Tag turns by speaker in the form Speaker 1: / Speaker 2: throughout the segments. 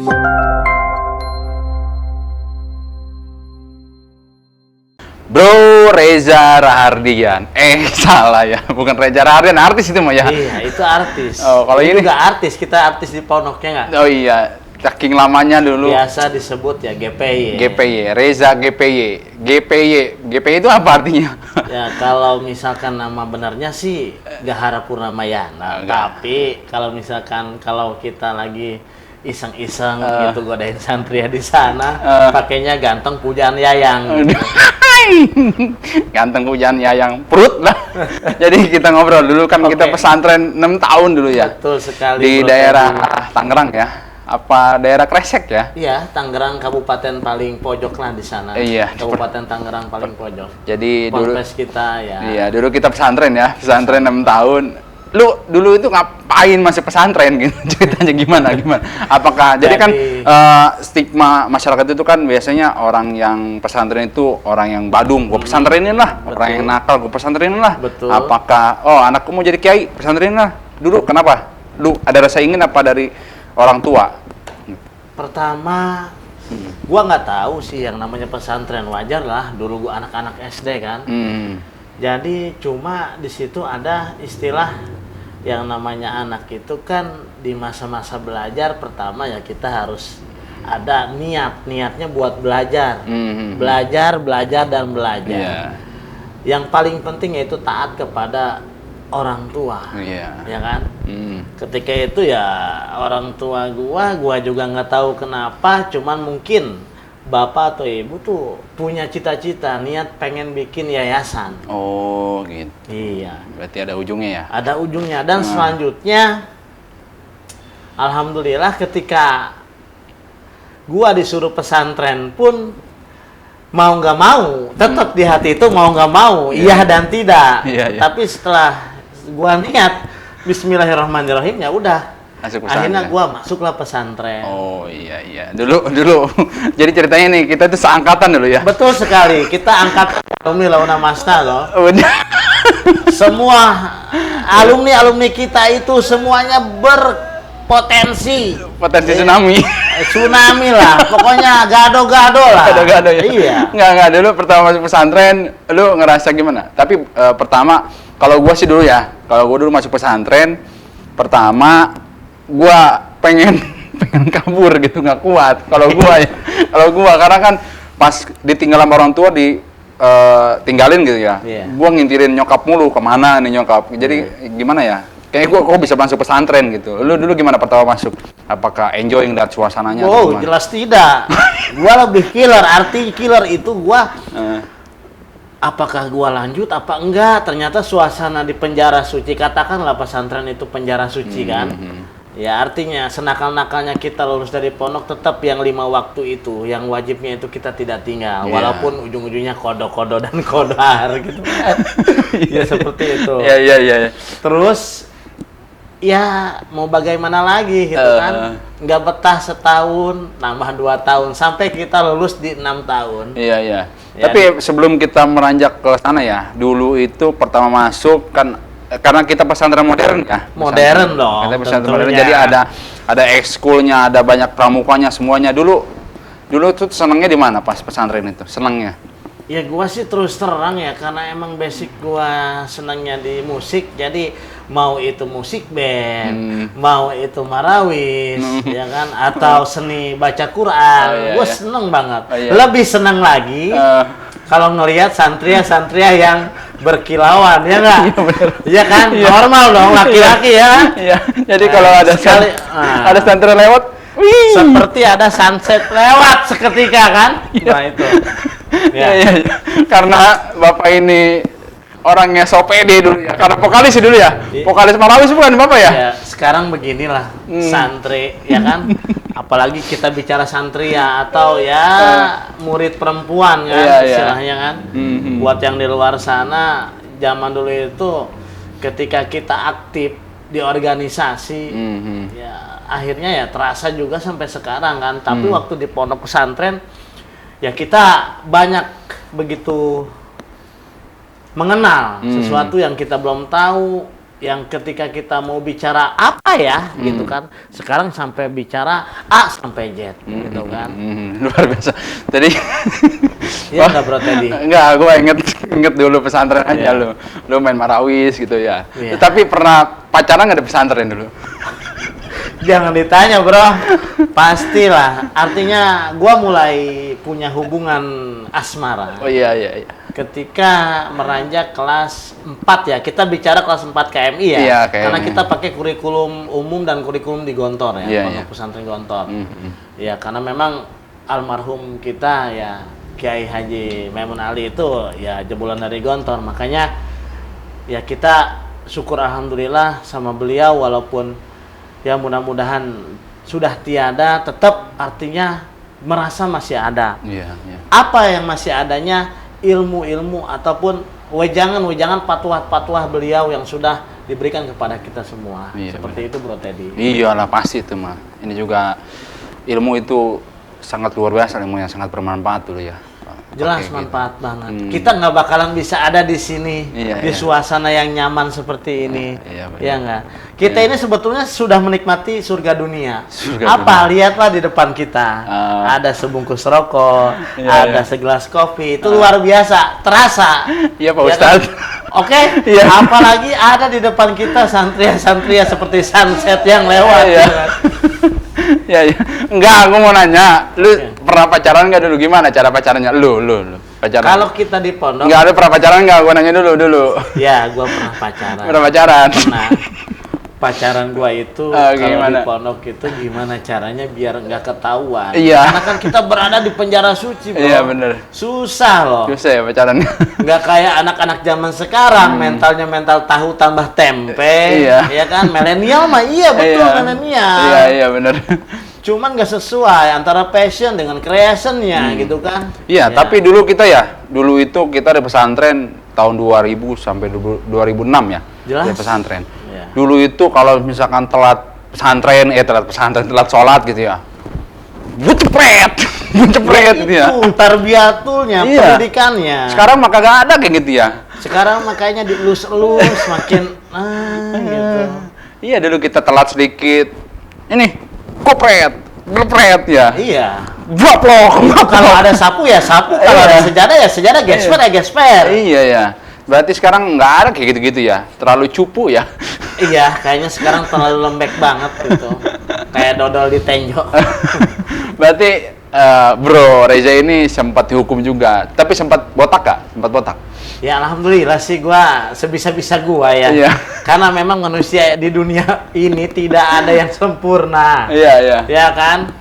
Speaker 1: Bro Reza Rahardian. Salah ya, bukan Reza Rahardian, artis itu mah ya.
Speaker 2: Iya, itu artis.
Speaker 1: Oh, kalau ini
Speaker 2: juga artis, kita artis di Ponoknya nggak?
Speaker 1: Oh iya, saking lamanya dulu.
Speaker 2: Biasa disebut ya GPY.
Speaker 1: GPY, Reza GPY. GPY itu apa artinya?
Speaker 2: Ya, kalau misalkan nama benarnya sih Gahara Purnamayana. Tapi kalau misalkan kalau kita lagi iseng-iseng gitu godain santri di sana, pakainya ganteng pujaan yayang.
Speaker 1: Ganteng hujan yayang perut lah. Jadi kita ngobrol dulu kan, kita pesantren 6 tahun dulu ya.
Speaker 2: Betul sekali.
Speaker 1: Di daerah Tangerang ya. Apa daerah Kresek ya?
Speaker 2: Iya, Tangerang kabupaten paling pojok lah di sana.
Speaker 1: Iya,
Speaker 2: Kabupaten Tangerang paling pojok.
Speaker 1: Jadi dulu
Speaker 2: kita ya.
Speaker 1: Iya, dulu kita pesantren ya. Pesantren 6 tahun. Lu dulu itu ngapain masih pesantren gitu? Ceritanya gimana? Apakah jadi kan stigma masyarakat itu kan biasanya orang yang pesantren itu orang yang badung, gua pesantrenin lah. Orang yang nakal, gua pesantrenin lah.
Speaker 2: Betul.
Speaker 1: Apakah anakku mau jadi kiai, pesantrenin lah. Dulu kenapa? Lu ada rasa ingin apa dari orang tua?
Speaker 2: Pertama, gua nggak tahu sih yang namanya pesantren, wajar lah. Dulu gua anak-anak SD kan. Jadi cuma di situ ada istilah yang namanya anak itu kan di masa-masa belajar, pertama ya kita harus ada niatnya buat belajar. Belajar dan belajar.
Speaker 1: Yeah.
Speaker 2: Yang paling penting yaitu taat kepada orang tua. Ya kan? Ketika itu ya orang tua gua juga nggak tahu kenapa, cuman mungkin bapak atau ibu tuh punya cita-cita, niat pengen bikin yayasan.
Speaker 1: Oh gitu.
Speaker 2: Iya.
Speaker 1: Berarti ada ujungnya ya?
Speaker 2: Ada ujungnya. Dan selanjutnya, alhamdulillah ketika gua disuruh pesantren pun mau nggak mau, tetap di hati itu mau nggak mau, iya dan tidak. Tapi setelah gua niat, Bismillahirrahmanirrahim, ya udah. Akhirnya gua masuklah pesantren.
Speaker 1: Oh iya. Dulu. Jadi ceritanya nih, kita tuh seangkatan dulu ya.
Speaker 2: Betul sekali. Kita angkat alumni Launa Masna loh. Semua alumni kita itu semuanya berpotensi.
Speaker 1: Potensi tsunami.
Speaker 2: Tsunami lah. Pokoknya gado-gado lah.
Speaker 1: Gado-gado ya.
Speaker 2: Iya.
Speaker 1: Nggak dulu pertama masuk pesantren, lu ngerasa gimana? Tapi pertama, kalau gua sih dulu ya. Kalau gua dulu masuk pesantren, pertama gua pengen kabur gitu, nggak kuat kalau gua karena kan pas ditinggal sama orang tua tinggalin gitu ya. Gua ngintirin nyokap mulu, kemana nih nyokap, jadi gimana ya, kayak gua kok bisa masuk pesantren gitu. Lu dulu gimana pertama masuk? Apakah enjoying dan suasananya?
Speaker 2: Oh jelas tidak. Gua lebih killer, arti killer itu gua apakah gua lanjut apa enggak. Ternyata suasana di penjara suci, katakanlah pesantren itu penjara suci kan. Ya artinya senakal-nakalnya kita lulus dari pondok, tetap yang 5 waktu itu, yang wajibnya itu kita tidak tinggal. Walaupun ujung-ujungnya kodo-kodo dan kodar gitu kan. Ya seperti itu.
Speaker 1: Iya.
Speaker 2: Terus ya mau bagaimana lagi gitu kan. Nggak betah setahun, nambah 2 tahun, sampai kita lulus di 6 tahun.
Speaker 1: Iya.
Speaker 2: Ya.
Speaker 1: Tapi sebelum kita meranjak ke sana ya, dulu itu pertama masuk kan, karena kita pesantren modern ya.
Speaker 2: Modern dong.
Speaker 1: Kita pesantren modern, jadi ada ekskulnya, ada banyak pramukanya semuanya. Dulu tuh senangnya di mana pas pesantren itu? Senangnya?
Speaker 2: Ya gua sih terus terang ya, karena emang basic gua senangnya di musik. Jadi mau itu musik band, mau itu marawis, ya kan, atau seni baca Quran, gua seneng banget. Lebih seneng lagi kalau ngelihat santria yang berkilauan, ya nggak? Iya kan? Normal dong, laki-laki ya.
Speaker 1: Iya. Jadi kalau ada ada santri lewat, wih,
Speaker 2: seperti ada sunset lewat seketika kan? Nah itu.
Speaker 1: Iya. Karena bapak ini orangnya so pede dulu ya. Karena vokalis dulu ya. Vokalis marawis bukan bapak ya?
Speaker 2: Ya, sekarang beginilah santri, ya kan? Apalagi kita bicara santri ya, atau ya murid perempuan kan, istilahnya kan. Buat yang di luar sana, zaman dulu itu ketika kita aktif di organisasi, ya akhirnya ya terasa juga sampai sekarang kan. Tapi waktu di pondok pesantren, ya kita banyak begitu mengenal sesuatu yang kita belum tahu, yang ketika kita mau bicara apa ya gitu kan, sekarang sampai bicara A sampai Z gitu kan.
Speaker 1: Luar biasa. Tadi
Speaker 2: Iya nggak Bro Teddy?
Speaker 1: enggak, gue inget dulu pesantren aja lu main marawis gitu ya.
Speaker 2: Iya.
Speaker 1: Tapi pernah pacaran nggak di pesantren dulu?
Speaker 2: Jangan ditanya Bro, pastilah. Artinya gua mulai punya hubungan asmara
Speaker 1: Oh iya.
Speaker 2: ketika meranjak kelas 4 ya. Kita bicara kelas 4 KMI ya.
Speaker 1: Iya, KMI.
Speaker 2: Karena kita pakai kurikulum umum dan kurikulum di Gontor ya,
Speaker 1: Iya,
Speaker 2: Pondok
Speaker 1: iya.
Speaker 2: Pesantren Gontor. Ya, karena memang almarhum kita ya Kiai Haji Maimun Ali itu ya jebolan dari Gontor. Makanya ya kita syukur alhamdulillah sama beliau, walaupun ya mudah-mudahan sudah tiada, tetap artinya merasa masih ada.
Speaker 1: Iya.
Speaker 2: Apa yang masih adanya? Ilmu-ilmu ataupun wejangan-wejangan patuah-patuah beliau yang sudah diberikan kepada kita semua.
Speaker 1: Iya,
Speaker 2: Seperti itu Bro Teddy.
Speaker 1: Iyalah pasti itu mah. Ini juga ilmu itu sangat luar biasa, ilmu yang sangat bermanfaat dulu ya.
Speaker 2: Jelas
Speaker 1: Pakai
Speaker 2: manfaat banget. Kita nggak bakalan bisa ada di sini
Speaker 1: Iya,
Speaker 2: di
Speaker 1: iya.
Speaker 2: suasana yang nyaman seperti ini.
Speaker 1: Iya, benar.
Speaker 2: Ya nggak? Kita ini sebetulnya sudah menikmati surga dunia.
Speaker 1: Surga
Speaker 2: Apa? Lihatlah di depan kita. Ada sebungkus rokok,
Speaker 1: Iya,
Speaker 2: ada segelas kopi. Itu luar biasa, terasa.
Speaker 1: Iya, Pak
Speaker 2: Ya kan?
Speaker 1: Ustadz.
Speaker 2: Oke,
Speaker 1: Iya.
Speaker 2: apalagi ada di depan kita santria-santria seperti sunset yang lewat.
Speaker 1: Iya.
Speaker 2: gitu kan.
Speaker 1: Ya. Enggak, aku mau nanya, lu
Speaker 2: Oke.
Speaker 1: pernah pacaran nggak dulu? Gimana cara pacarannya? Lu pacaran?
Speaker 2: Kalau kita di pondok,
Speaker 1: Enggak, lu pernah pacaran nggak? Gua nanya dulu.
Speaker 2: ya gua pernah pacaran.
Speaker 1: Pernah pacaran?
Speaker 2: Pernah. Pacaran gua itu
Speaker 1: Ah,
Speaker 2: kalau di
Speaker 1: gimana?
Speaker 2: pondok itu gimana caranya biar nggak ketahuan.
Speaker 1: Iya.
Speaker 2: Karena kan kita berada di penjara suci, Bro.
Speaker 1: Iya, bener.
Speaker 2: Susah loh.
Speaker 1: Susah ya pacarannya.
Speaker 2: Nggak kayak anak-anak zaman sekarang, mentalnya mental tahu tambah tempe.
Speaker 1: Iya.
Speaker 2: Ya kan? Milenial mah iya betul milenial.
Speaker 1: Iya, bener.
Speaker 2: Cuman nggak sesuai antara passion dengan creationnya gitu kan.
Speaker 1: Iya,
Speaker 2: Ya.
Speaker 1: tapi dulu kita itu kita di pesantren tahun 2000 sampai 2006 ya.
Speaker 2: Jelas.
Speaker 1: Di pesantren.
Speaker 2: Iya.
Speaker 1: Dulu itu kalau misalkan telat sholat gitu ya. Bucepret gitu ya.
Speaker 2: Itu tarbiyatulnya,
Speaker 1: Iya.
Speaker 2: pendidikannya.
Speaker 1: Sekarang mah kagak ada kayak gitu ya.
Speaker 2: Sekarang makanya dielus-elus makin gitu.
Speaker 1: Iya, dulu kita telat sedikit. Ini glepret ya.
Speaker 2: Iya.
Speaker 1: Baplok.
Speaker 2: Kalau ada sapu ya sapu, kalau
Speaker 1: Iya.
Speaker 2: ada sejadah ya sejadah, gesper ya gesper.
Speaker 1: Iya ya. Berarti sekarang nggak ada kayak gitu-gitu ya. Terlalu cupu ya.
Speaker 2: Iya, kayaknya sekarang terlalu lembek banget gitu. Kayak dodol di tenjo.
Speaker 1: Berarti Bro Reza ini sempat dihukum juga. Tapi sempat botak gak? Sempat botak?
Speaker 2: Ya alhamdulillah sih gua sebisa-bisa gua ya.
Speaker 1: Iya.
Speaker 2: Karena memang manusia di dunia ini tidak ada yang sempurna.
Speaker 1: Iya.
Speaker 2: Ya kan?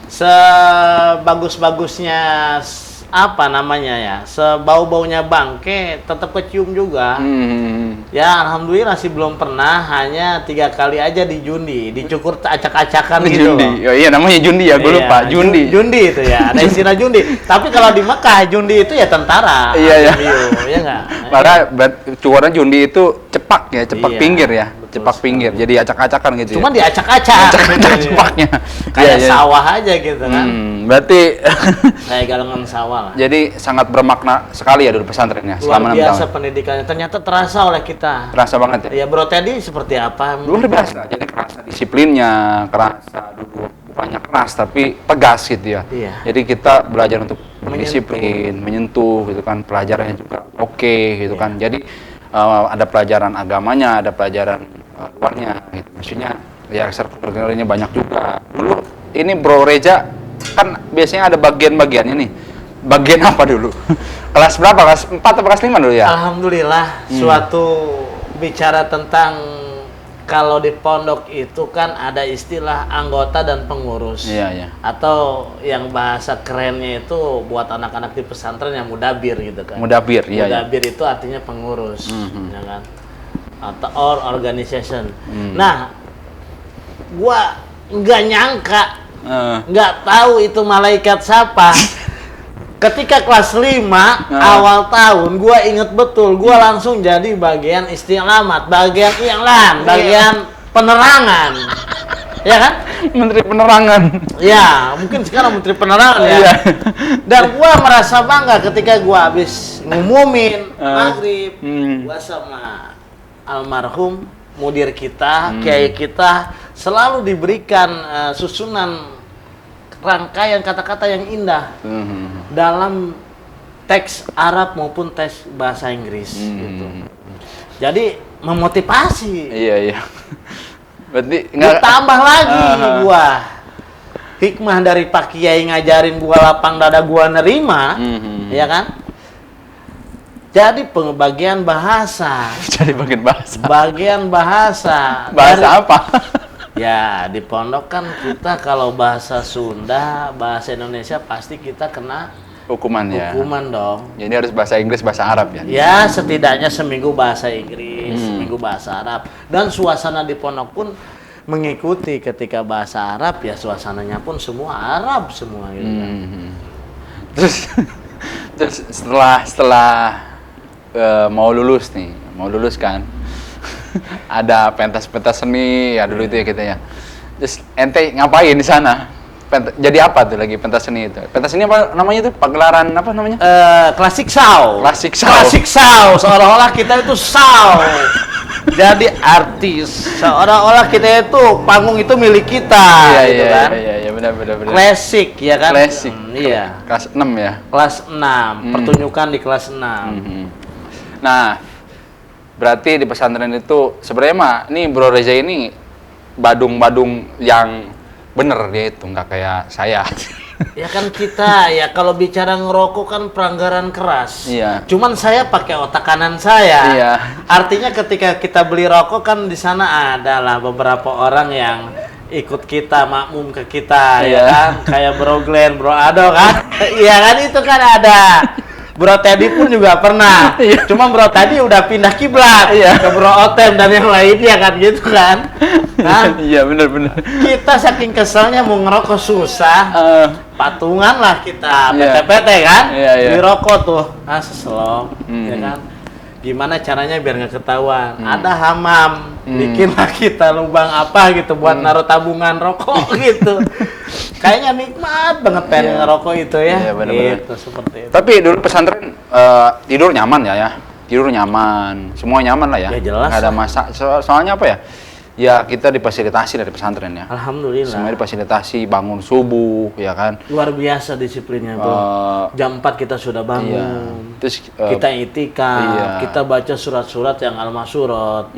Speaker 2: Sebagus-bagusnya apa namanya ya? Sebau-baunya bangke tetap kecium juga. Ya alhamdulillah sih belum pernah, hanya 3 kali aja di Jundi, dicukur acak-acakan gitu loh.
Speaker 1: Jundi. Oh, iya namanya Jundi ya, gue
Speaker 2: Iya,
Speaker 1: lupa. Jundi.
Speaker 2: Jundi itu ya, ada istilah Jundi. Tapi kalau di Mekah Jundi itu ya tentara.
Speaker 1: Iya.
Speaker 2: Iya nggak?
Speaker 1: Maka cuaran Jundi itu cepak ya, cepak
Speaker 2: Iya,
Speaker 1: pinggir ya.
Speaker 2: betul
Speaker 1: Cepak pinggir. Jadi acak-acakan gitu
Speaker 2: Cuma
Speaker 1: ya.
Speaker 2: diacak-acak.
Speaker 1: Acak-acak cepaknya.
Speaker 2: Kayak
Speaker 1: Iya.
Speaker 2: sawah aja gitu kan.
Speaker 1: Berarti
Speaker 2: Kayak galengan sawah lah.
Speaker 1: jadi sangat bermakna sekali ya dulu pesantrennya
Speaker 2: Luar
Speaker 1: selama 6
Speaker 2: biasa
Speaker 1: tahun.
Speaker 2: pendidikannya. Ternyata terasa oleh kita.
Speaker 1: Terasa banget ya.
Speaker 2: Ya Bro Teddy seperti apa?
Speaker 1: Luar biasa. Jadi kerasa disiplinnya, kerasa dulu bukannya keras tapi tegas gitu ya.
Speaker 2: Iya.
Speaker 1: Jadi kita belajar untuk berdisiplin, menyentuh gitu kan, pelajarannya juga oke gitu
Speaker 2: Iya.
Speaker 1: kan. Jadi ada pelajaran agamanya, ada pelajaran luarnya gitu. Maksudnya ya ekstrakurikulernya banyak juga. Dulu ini Bro Reza kan biasanya ada bagian-bagiannya nih. Bagian apa dulu? Kelas berapa? Kelas 4 atau kelas 5 dulu ya?
Speaker 2: Alhamdulillah, suatu bicara tentang kalau di pondok itu kan ada istilah anggota dan pengurus.
Speaker 1: Iya.
Speaker 2: Atau yang bahasa kerennya itu buat anak-anak di pesantren yang mudabir gitu kan.
Speaker 1: Mudabir, iya.
Speaker 2: Mudabir itu artinya pengurus, ya kan? Atau organization. Nah, gua nggak nyangka, nggak tahu itu malaikat siapa. Ketika kelas 5 awal tahun, gua inget betul, gua langsung jadi bagian istilamat, bagian iklan, bagian penerangan. Ya kan?
Speaker 1: Menteri Penerangan.
Speaker 2: Ya, mungkin sekarang Menteri Penerangan ya.
Speaker 1: Iya.
Speaker 2: Dan gua merasa bangga ketika gua habis ngumumin maghrib, gua sama almarhum mudir kita, kiai kita selalu diberikan susunan rangkaian kata-kata yang indah dalam teks Arab maupun teks bahasa Inggris gitu. Jadi memotivasi.
Speaker 1: Iya. Berarti
Speaker 2: ditambah lagi gua hikmah dari Pak Kiai ngajarin gua lapang dada gua nerima, ya kan? Jadi pembagian bahasa.
Speaker 1: Jadi bagian bahasa.
Speaker 2: Bagian bahasa.
Speaker 1: Bahasa apa?
Speaker 2: Ya, di pondok kan kita kalau bahasa Sunda, bahasa Indonesia pasti kita kena
Speaker 1: Hukuman ya.
Speaker 2: hukuman dong.
Speaker 1: Jadi harus bahasa Inggris, bahasa Arab ya.
Speaker 2: Ya, setidaknya seminggu bahasa Inggris, seminggu bahasa Arab. Dan suasana di pondok pun mengikuti ketika bahasa Arab ya suasananya pun semua Arab semua gitu kan.
Speaker 1: Terus setelah mau lulus kan. Ada pentas-pentas seni ya dulu itu ya kita ya. Terus ente ngapain di sana? Jadi apa tuh lagi pentas seni itu? Pentas seni apa namanya tuh? Pagelaran apa namanya?
Speaker 2: Klasik Show.
Speaker 1: Klasik Show.
Speaker 2: Klasik Show. Seolah-olah kita itu show. Jadi artis. Seolah-olah kita itu panggung itu milik kita. Gitu kan?
Speaker 1: Iya, benar.
Speaker 2: Klasik ya kan?
Speaker 1: Klasik.
Speaker 2: Iya.
Speaker 1: Kelas 6 ya.
Speaker 2: Kelas 6. Pertunjukan di kelas 6.
Speaker 1: Nah, berarti di pesantren itu sebenarnya mah nih Bro Reza ini badung-badung yang bener dia itu, nggak kayak saya.
Speaker 2: Ya kan kita ya kalau bicara ngerokok kan pelanggaran keras.
Speaker 1: Iya.
Speaker 2: Cuman saya pakai otak kanan saya.
Speaker 1: Iya.
Speaker 2: Artinya ketika kita beli rokok kan di sana ada lah beberapa orang yang ikut kita makmum ke kita ya kan, kayak Bro Glenn, Bro Ado kan. Iya kan itu kan ada. Bro Teddy pun juga pernah. Cuma Bro Teddy udah pindah kiblat ke Bro Otem dan yang lainnya kan gitu kan. Nah,
Speaker 1: iya benar.
Speaker 2: kita saking keselnya mau ngerokok susah. Patungan lah kita PT-PT kan. Beli rokok tuh. Seselong ya kan. Gimana caranya biar nggak ketahuan? Ada hamam. Bikinlah kita lubang apa gitu buat naruh tabungan rokok gitu. Kayaknya nikmat banget pengen ngerokok itu ya.
Speaker 1: Iya, bener-bener.
Speaker 2: Gitu, seperti itu.
Speaker 1: Tapi dulu pesantren tidur nyaman ya. Tidur nyaman, semua nyaman lah ya.
Speaker 2: Ya jelas.
Speaker 1: Nggak ada masalah. Soalnya apa ya? Ya kita difasilitasi dari pesantren ya.
Speaker 2: Alhamdulillah.
Speaker 1: Semuanya difasilitasi, bangun subuh, ya kan.
Speaker 2: Luar biasa disiplinnya bro. Jam 4 kita sudah bangun.
Speaker 1: Iya. Terus
Speaker 2: kita itikaf, kita baca surat-surat yang al-masyurat,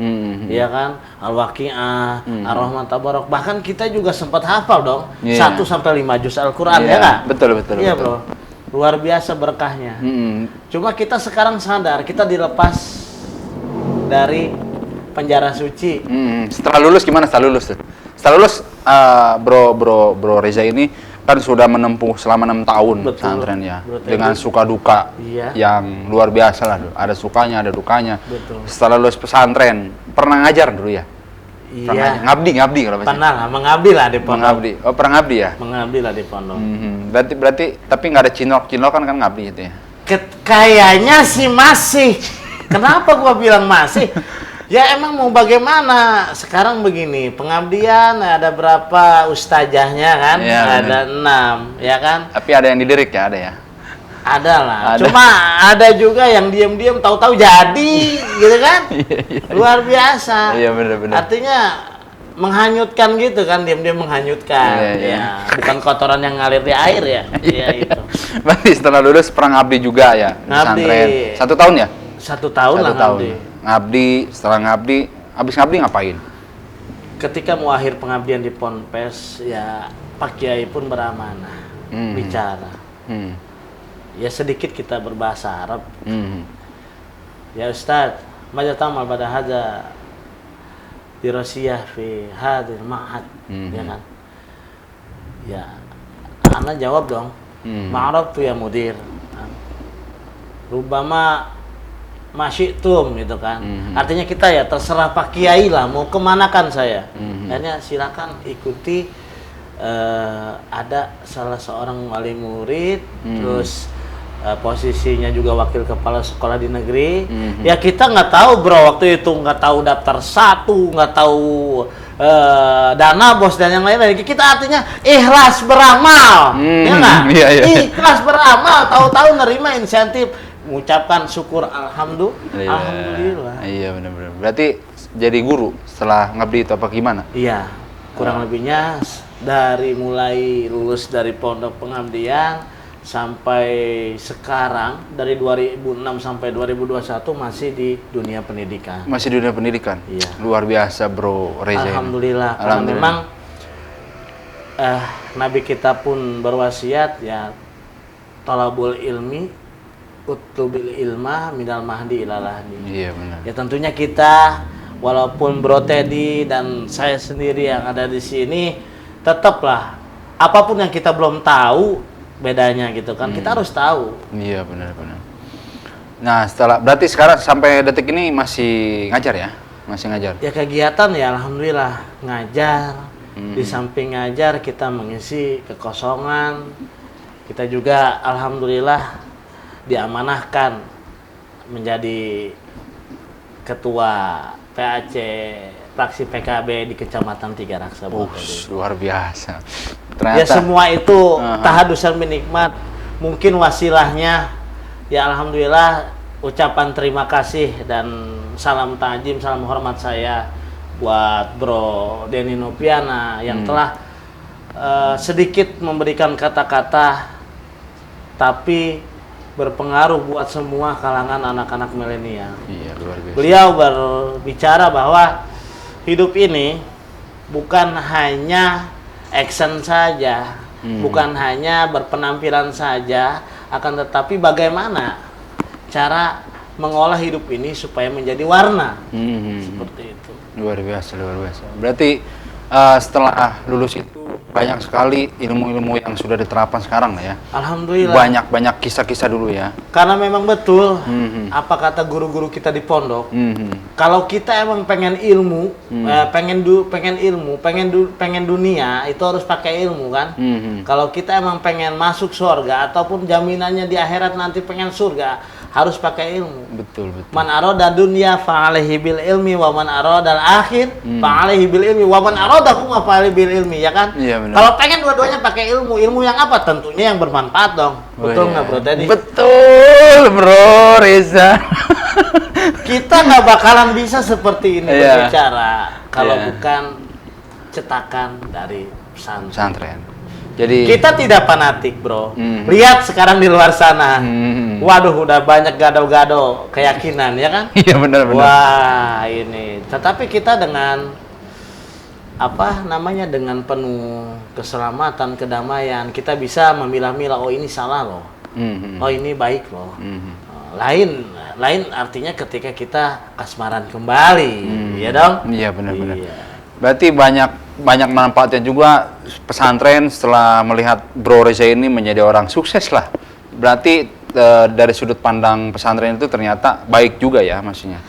Speaker 2: ya kan, al-waqi'ah, ar-rahman tabarok. Bahkan kita juga sempat hafal dong, 1 sampai 5 juz Al-Quran ya kan?
Speaker 1: Betul.
Speaker 2: Iya bro, luar biasa berkahnya. Cuma kita sekarang sadar kita dilepas dari penjara suci.
Speaker 1: Setelah lulus gimana? Setelah lulus Bro Reza ini kan sudah menempuh selama 6 tahun pesantren ya, dengan suka duka yang luar biasa lah. Ada sukanya, ada dukanya. Setelah lulus pesantren pernah ngajar dulu ya?
Speaker 2: Iya.
Speaker 1: Ngabdi kalau bahasa.
Speaker 2: Pernah lah, mengabdi lah di pondok.
Speaker 1: Mengabdi. Oh, pernah ngabdi ya?
Speaker 2: Mengabdi lah di pondok.
Speaker 1: Berarti tapi nggak ada cinlok kan ngabdi itu ya?
Speaker 2: Kayaknya sih masih. Kenapa gua bilang masih? Ya emang mau bagaimana? Sekarang begini, pengabdian ada berapa ustazahnya kan?
Speaker 1: Ya,
Speaker 2: ada 6, ya kan?
Speaker 1: Tapi ada yang didirik ya, ada ya?
Speaker 2: Ada lah. Cuma ada juga yang diam-diam tahu-tahu jadi, gitu kan? Luar biasa.
Speaker 1: Iya benar.
Speaker 2: Artinya menghanyutkan gitu kan, diam-diam menghanyutkan. Ya, bukan kotoran yang ngalir di air ya. Iya itu.
Speaker 1: Berarti setelah lulus pernah ngabdi juga ya? Pesantren. 1 tahun ya?
Speaker 2: 1 tahun lah ngabdi.
Speaker 1: Setelah ngabdi, habis ngabdi ngapain?
Speaker 2: Ketika mau akhir pengabdian di Ponpes, ya Pak Kiai pun beramanah bicara. Ya sedikit kita berbahasa Arab. Ya Ustadz, maja tamal pada hadza dirasiyah fi hadir ma'had, ya kan? Ya, ana jawab dong. Ma'arab tuh ya mudir. Rubama masyitum gitu kan. Artinya kita ya terserah Pak Kiai lah mau kemanakan saya. Akhirnya silakan ikuti. Ada salah seorang wali murid, terus posisinya juga wakil kepala sekolah di negeri. Ya kita nggak tahu bro waktu itu, nggak tahu daftar 1, nggak tahu dana bos dan yang lain. Kita artinya ikhlas beramal, ya nggak? Ikhlas beramal, tahu-tahu nerima insentif. Mengucapkan syukur alhamdulillah.
Speaker 1: Iya benar-benar. Berarti jadi guru setelah ngabdi itu apa gimana?
Speaker 2: Iya, kurang lebihnya dari mulai lulus dari Pondok Pengabdian sampai sekarang dari 2006 sampai 2021 masih di dunia pendidikan.
Speaker 1: Masih di dunia pendidikan?
Speaker 2: Iya.
Speaker 1: Luar biasa Bro Reza.
Speaker 2: Alhamdulillah. Karena memang Nabi kita pun berwasiat ya, talabul ilmi utlubil ilma minal mahdi ilal lahdi.
Speaker 1: Iya benar.
Speaker 2: Ya tentunya kita walaupun Bro Teddy dan saya sendiri yang ada di sini, tetaplah apapun yang kita belum tahu bedanya gitu kan, kita harus tahu.
Speaker 1: Iya benar-benar. Nah berarti sekarang sampai detik ini masih ngajar ya? Masih ngajar?
Speaker 2: Ya kegiatan ya alhamdulillah ngajar. Di samping ngajar kita mengisi kekosongan. Kita juga alhamdulillah diamanahkan menjadi ketua PAC fraksi PKB di Kecamatan Tiga Raksa.
Speaker 1: Luar biasa.
Speaker 2: Ternyata, ya semua itu tahadusan binikmat. Mungkin wasilahnya ya alhamdulillah ucapan terima kasih dan salam tajim, salam hormat saya buat Bro Denny Nopiana yang telah sedikit memberikan kata-kata tapi berpengaruh buat semua kalangan anak-anak milenial.
Speaker 1: Iya, luar biasa.
Speaker 2: Beliau berbicara bahwa hidup ini bukan hanya action saja, bukan hanya berpenampilan saja, akan tetapi bagaimana cara mengolah hidup ini supaya menjadi warna. Seperti itu.
Speaker 1: Luar biasa, luar biasa. Berarti setelah lulus itu banyak sekali ilmu-ilmu yang sudah diterapkan sekarang lah ya.
Speaker 2: Alhamdulillah.
Speaker 1: Banyak kisah-kisah dulu ya.
Speaker 2: Karena memang betul apa kata guru-guru kita di pondok. Kalau kita emang pengen ilmu, pengen dunia, itu harus pakai ilmu kan. Kalau kita emang pengen masuk surga ataupun jaminannya di akhirat nanti pengen surga, harus pakai ilmu.
Speaker 1: Betul.
Speaker 2: Man arada dunya fa'alaihi bil ilmi wa man arada al akhir fa'alaihi bil ilmi wa man arada huma fa'alaihi bil ilmi, ya kan?
Speaker 1: Iya, benar.
Speaker 2: Kalau pengen dua-duanya pakai ilmu, ilmu yang apa? Tentunya yang bermanfaat dong. Betul nggak, Bro Teddy?
Speaker 1: Betul, Bro Reza.
Speaker 2: Kita nggak bakalan bisa seperti ini berbicara kalau bukan cetakan dari pesantren.
Speaker 1: Jadi
Speaker 2: kita tidak fanatik, Bro. Lihat sekarang di luar sana. Waduh, udah banyak gado-gado keyakinan, ya kan?
Speaker 1: Iya, benar.
Speaker 2: Wah, ini. Tetapi kita dengan dengan penuh keselamatan, kedamaian, kita bisa memilah-milah, oh ini salah loh. Oh ini baik loh. Lain artinya ketika kita kasmaran kembali, ya dong?
Speaker 1: Iya, benar-benar. Iya. Berarti banyak manfaatnya juga pesantren setelah melihat Bro Reza ini menjadi orang sukses lah. Berarti dari sudut pandang pesantren itu ternyata baik juga ya maksudnya.